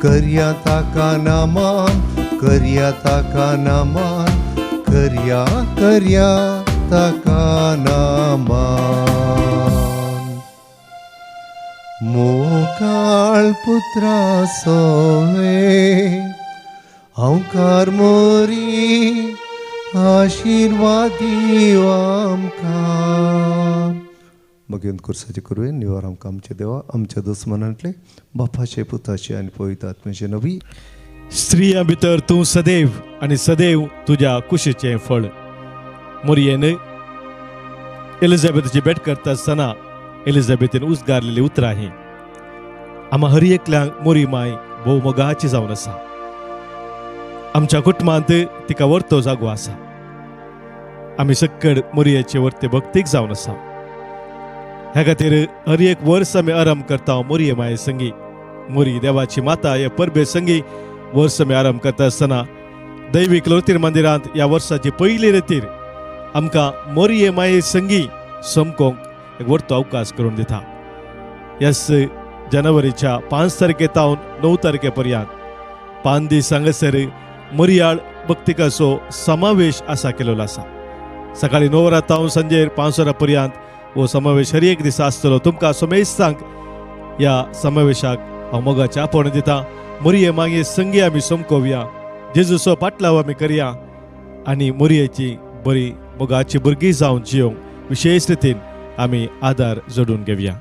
करया ताका नामान करया ताका नामान करया करया ताका नामान मोकाळ पुत्रा सोवे हांवकार मोरी आशीर्वाद दिव आमकां मगेन कुर्साचे करुवे निवार आमकां आमचे देवा आमच्या दुस्मनांतले बापाचे पुताचे आनी पवित्र आत्म्याचे नवी स्त्रियां भितर तूं सदैव आनी सदैव तुज्या कुशीचें फळ मोरयेन एलिझाबेथची भेट करता आसतना एलिझाबेथीन उजगारलेली उतरां ही आम्हा हर एकल्यांक मोरी माय भोव मोगाची जावन आसा. आमच्या कुटुंबांत तिका वर्तो जागो आसा. आमी सक्कड मोरयेचे वर्ते भक्तीक जावन आसा. ह्या खातीर हर एक वर्स आमी आराम करता मोरये माये संगी मोरी देवाची माता हे परबे संगी वर्स आमी आराम करता आसतना दैवीक लोतीर मंदिरांत ह्या वर्साची पयली रेतीर आमकां मोरये माये संगी समकोंक एक वर्तो अवकाश करून दिता. ह्याच जानेवारीच्या 5 तारखेतावन 9 तारखेपर्यंत 5 दीस हांगासर मोरयाळ भक्तिकाचो समावेश आसा केलेलो आसा. सकाळी 9 वरांतावन सांजेर 5 वरांपर्यंत हो समावेश हर एक दिसा आसतलो. तुमकां सोमेस्तांक ह्या समावेशाक हांव मोगाचें आपण दिता. मोरये मागे संगी आमी समकोवया जेजूचो पाटलाव आमी करया आनी मोरयेची बरी मोगाची भुरगीं जावन जियोंक विशेश रितीन आमी आदार जोडून घेवया.